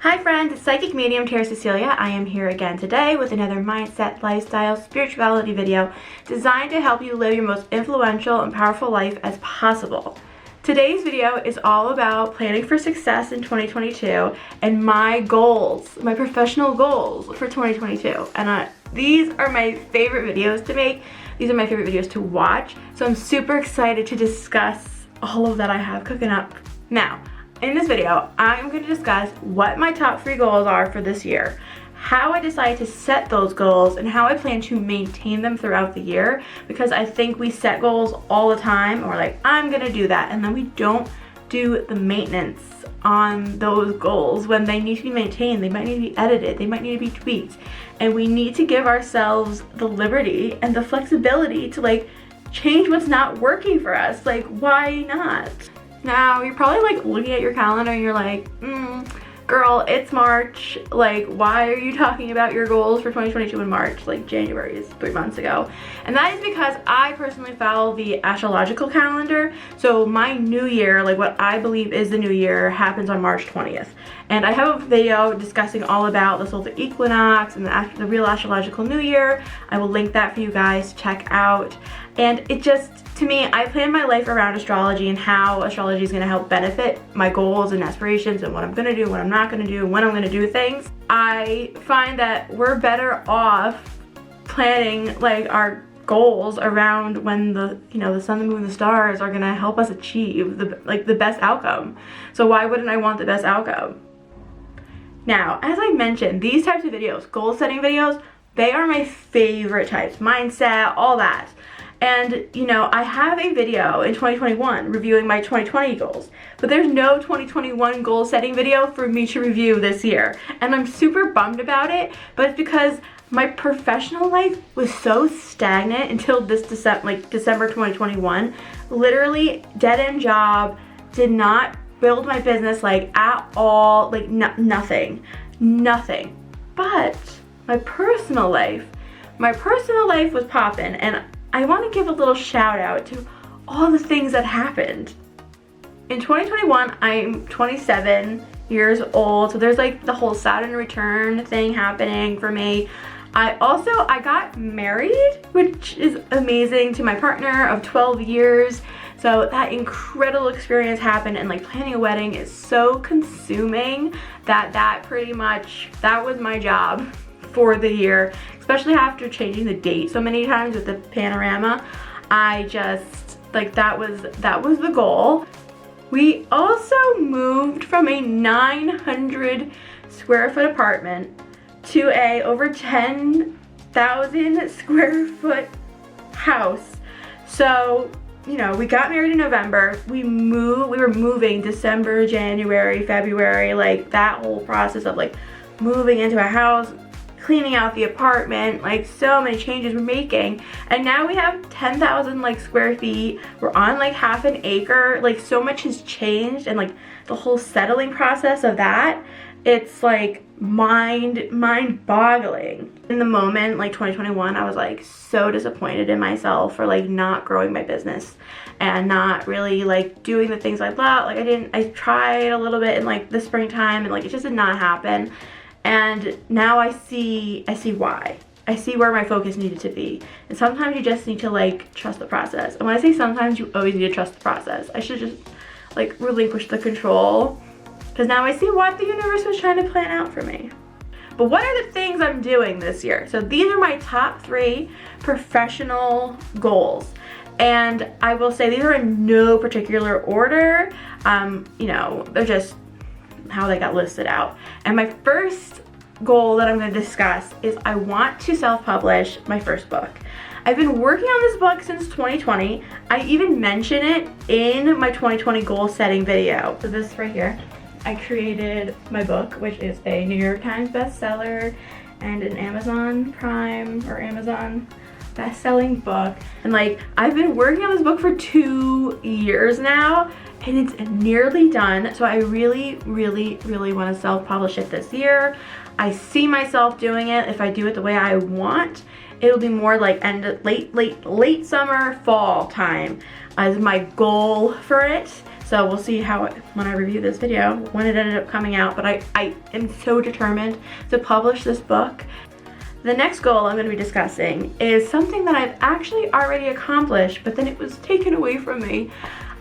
Hi friends, it's Psychic Medium Tara Cecilia. I am here again today with another mindset, lifestyle, spirituality video designed to help you live your most influential and powerful life as possible. Today's video is all about planning for success in 2022 and my goals, my professional goals for 2022. And these are my favorite videos to make. These are my favorite videos to watch. So I'm super excited to discuss all of that I have cooking up. Now, in this video, I'm going to discuss what my top 3 goals are for this year, how I decided to set those goals, and how I plan to maintain them throughout the year, because I think we set goals all the time, and we're like, I'm going to do that, and then we don't do the maintenance on those goals when they need to be maintained. They might need to be edited, they might need to be tweaked, and we need to give ourselves the liberty and the flexibility to change what's not working for us. Why not? Now, you're probably looking at your calendar and you're like, girl, it's March. Why are you talking about your goals for 2022 in March? January is 3 months ago. And that is because I personally follow the astrological calendar. So my new year, what I believe is the new year, happens on March 20th. And I have a video discussing all about the solar equinox and the real astrological new year. I will link that for you guys to check out. And it just, to me, I plan my life around astrology and how astrology is going to help benefit my goals and aspirations and what I'm going to do, what I'm not going to do, when I'm going to do things. I find that we're better off planning our goals around when the sun, the moon, the stars are going to help us achieve the best outcome. So why wouldn't I want the best outcome? Now, as I mentioned, these types of videos, goal setting videos, they are my favorite types. Mindset, all that. And, I have a video in 2021 reviewing my 2020 goals, but there's no 2021 goal setting video for me to review this year. And I'm super bummed about it, but it's because my professional life was so stagnant until this December 2021. Literally dead-end job, did not build my business at all, nothing. But my personal life was poppin', and I want to give a little shout out to all the things that happened. In 2021, I'm 27 years old, so there's the whole Saturn return thing happening for me. I got married, which is amazing, to my partner of 12 years. So that incredible experience happened, and planning a wedding is so consuming that that was my job for the year, especially after changing the date so many times with the panorama. I just that was the goal. We also moved from a 900 square foot apartment to a over 10,000 square foot house. So we got married in November. We were moving December, January, February, that whole process of moving into a house, cleaning out the apartment, so many changes we're making. And now we have 10,000 square feet. We're on half an acre. So much has changed, and the whole settling process of that, it's mind boggling. In the moment, 2021, I was so disappointed in myself for not growing my business and not really doing the things I thought. I tried a little bit in the springtime, and it just did not happen. And now I see why. I see where my focus needed to be. And sometimes you just need to trust the process. And when I say sometimes, you always need to trust the process. I should just relinquish the control, because now I see what the universe was trying to plan out for me. But what are the things I'm doing this year? So these are my top 3 professional goals. And I will say these are in no particular order. They're just how they got listed out. And my first goal that I'm going to discuss is I want to self-publish my first book. I've been working on this book since 2020. I even mention it in my 2020 goal setting video. So this right here, I created my book, which is a New York Times bestseller and an Amazon Prime or Amazon best-selling book. And I've been working on this book for 2 years now, and it's nearly done. So I really want to self-publish it this year. I see myself doing it. If I do it the way I want, it'll be more late summer, fall time as my goal for it. So we'll see how when I review this video, when it ended up coming out. But I am so determined to publish this book. The next goal I'm going to be discussing is something that I've actually already accomplished, but then it was taken away from me.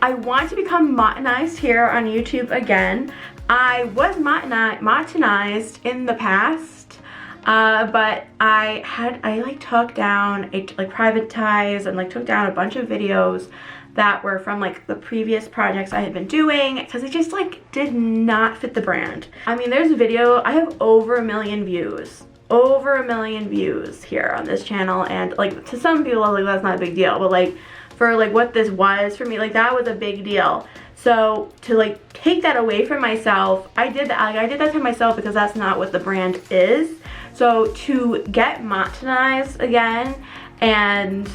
I want to become Martinized here on YouTube again. I was Martinized in the past, but I like took down, privatized and like took down a bunch of videos that were from like the previous projects I had been doing because it just like did not fit the brand. I mean, there's a video, I have over 1 million views. Over 1 million views here on this channel, and like to some people like that's not a big deal, but like for like what this was for me, like that was a big deal. So to like take that away from myself, I did that. Like, I did that to myself because that's not what the brand is. So to get Martinized again and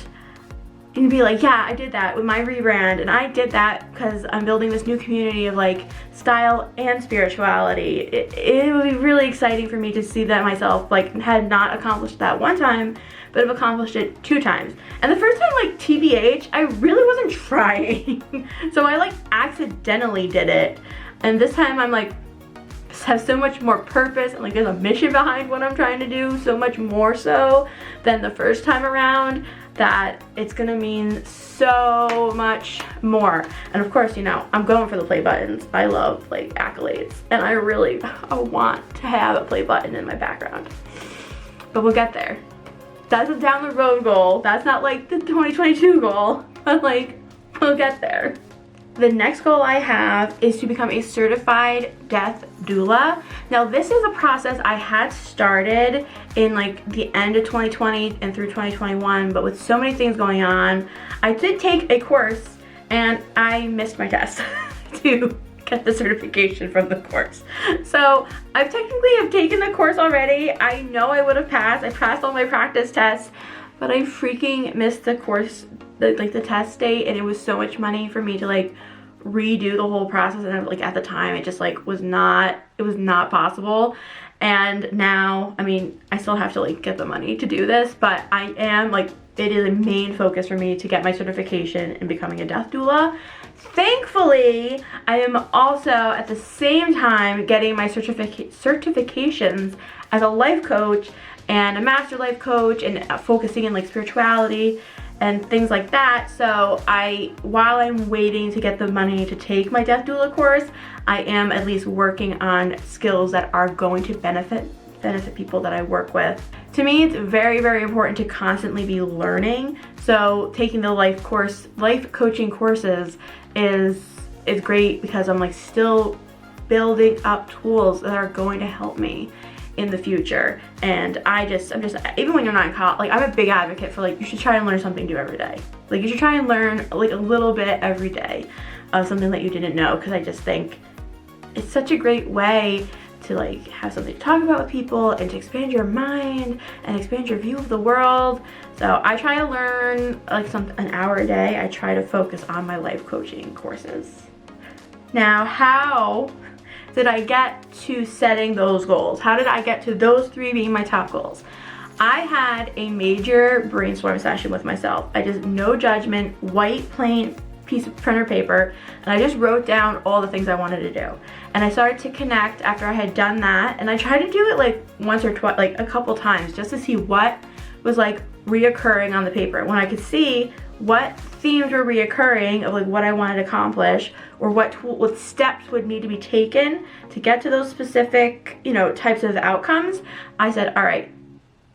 be like, yeah, I did that with my rebrand, and I did that because I'm building this new community of like style and spirituality. It would be really exciting for me to see that myself like had not accomplished that one time, but have accomplished it 2 times. And the first time, like TBH, I really wasn't trying. So I like accidentally did it. And this time I'm like, have so much more purpose and like there's a mission behind what I'm trying to do, so much more so than the first time around, that it's gonna mean so much more. And of course, you know, I'm going for the play buttons. I love like accolades, and I want to have a play button in my background. But we'll get there. That's a down the road goal. That's not like the 2022 goal, but like we'll get there. The next goal I have is to become a certified death doula. Now this is a process I had started in like the end of 2020 and through 2021, but with so many things going on, I did take a course and I missed my test to get the certification from the course. So I've technically taken the course already. I know I would have passed. I passed all my practice tests, but I freaking missed the course, like the test date, and it was so much money for me to like redo the whole process, and like at the time it just like was not possible. And now, I mean, I still have to like get the money to do this, but I am like, it is a main focus for me to get my certification in becoming a death doula. Thankfully, I am also at the same time getting my certifications as a life coach and a master life coach, and focusing in like spirituality and things like that. So while I'm waiting to get the money to take my death doula course, I am at least working on skills that are going to benefit people that I work with. To me, it's very, very important to constantly be learning. So taking the life coaching courses is great because I'm like still building up tools that are going to help me in the future. And I'm just even when you're not in college, like I'm a big advocate for like you should try and learn something new every day. Like you should try and learn like a little bit every day of something that you didn't know, because I just think it's such a great way to like have something to talk about with people and to expand your mind and expand your view of the world. So I try to learn like an hour a day. I try to focus on my life coaching courses. Now, how did I get to setting those goals? How did I get to those 3 being my top goals? I had a major brainstorm session with myself. I just, no judgment, white plain piece of printer paper, and I just wrote down all the things I wanted to do. And I started to connect after I had done that, and I tried to do it like once or twice, like a couple times, just to see what was like reoccurring on the paper. When I could see what themes were reoccurring of like what I wanted to accomplish, or what steps would need to be taken to get to those specific, you know, types of outcomes, I said, all right,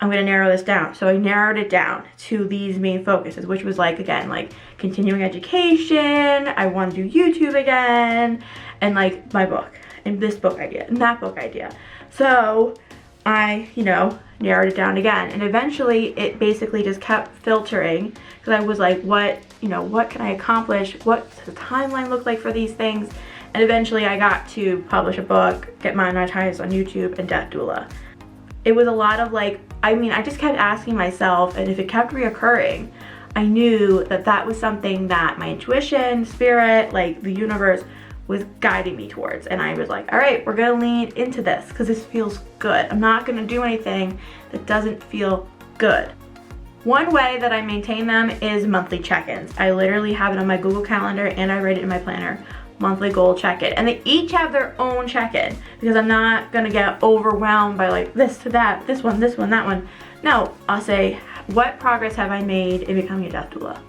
I'm gonna narrow this down. So I narrowed it down to these main focuses, which was like, again, like continuing education, I want to do YouTube again, and like my book, and this book idea, and that book idea. So I, you know, narrowed it down again, and eventually it basically just kept filtering, because I was like, what can I accomplish? What does the timeline look like for these things? And eventually I got to publish a book, get monetized on YouTube, and death doula. It was a lot of like, I mean, I just kept asking myself, and if it kept reoccurring, I knew that that was something that my intuition, spirit, like the universe was guiding me towards. And I was like, all right, we're gonna lean into this because this feels good. I'm not gonna do anything that doesn't feel good. One way that I maintain them is monthly check-ins. I literally have it on my Google Calendar and I write it in my planner. monthly goal check-in. And they each have their own check-in because I'm not gonna get overwhelmed by like this to that, this one, that one. No, I'll say, what progress have I made in becoming a death doula?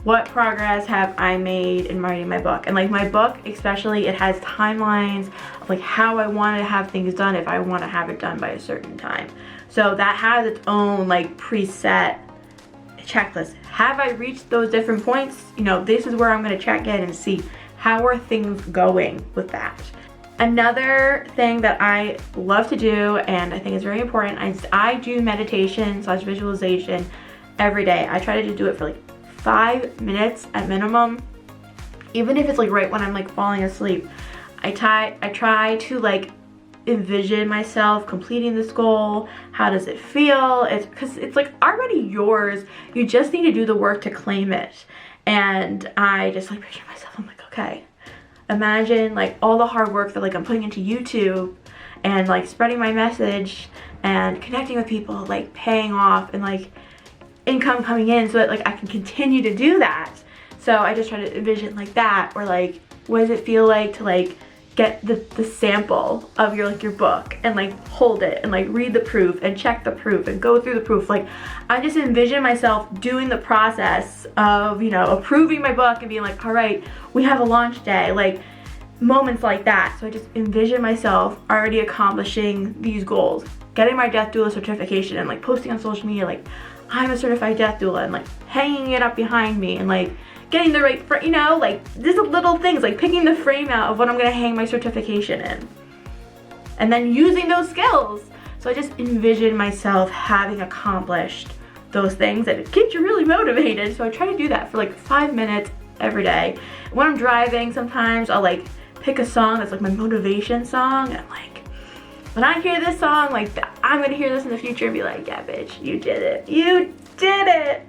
What progress have I made in writing my book? And like my book especially, it has timelines of like how I want to have things done if I want to have it done by a certain time. So that has its own like preset checklist. Have I reached those different points? You know, this is where I'm going to check in and see how are things going with that. Another thing that I love to do, and I think is very important, I do meditation / visualization every day. I try to just do it for like 5 minutes at minimum, even if it's like right when I'm like falling asleep. I try to like envision myself completing this goal. How does it feel? It's because it's like already yours. You just need to do the work to claim it. And I just like picture myself, I'm like, okay, imagine like all the hard work that like I'm putting into YouTube and like spreading my message and connecting with people, like paying off, and like income coming in so that like I can continue to do that. So I just try to envision like that, or like what does it feel like to like get the sample of your book and like hold it and like read the proof and check the proof and go through the proof. Like I just envision myself doing the process of, you know, approving my book and being like, all right, we have a launch day, like moments like that. So I just envision myself already accomplishing these goals, getting my death doula certification and like posting on social media like I'm a certified death doula, and like hanging it up behind me, and like getting the right, you know, like just little things, like picking the frame out of what I'm gonna hang my certification in, and then using those skills. So I just envision myself having accomplished those things, and it keeps you really motivated. So I try to do that for like 5 minutes every day. When I'm driving, sometimes I'll like pick a song that's like my motivation song, and I'm like, when I hear this song, like I'm gonna hear this in the future and be like, yeah bitch, you did it, you did it.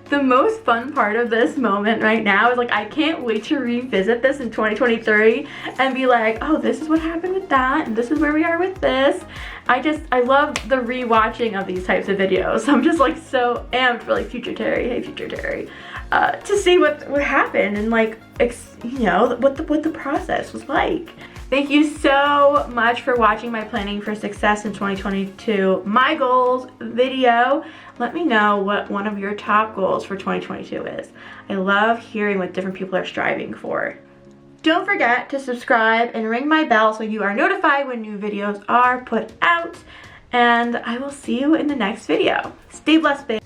The most fun part of this moment right now is like I can't wait to revisit this in 2023 and be like, oh, this is what happened with that, and this is where we are with this. I love the rewatching of these types of videos. I'm just like so amped for like future Terry, hey future Terry, to see what happened and like you know what the process was like. Thank you so much for watching my Planning for Success in 2022 My Goals video. Let me know what one of your top goals for 2022 is. I love hearing what different people are striving for. Don't forget to subscribe and ring my bell so you are notified when new videos are put out. And I will see you in the next video. Stay blessed, babe.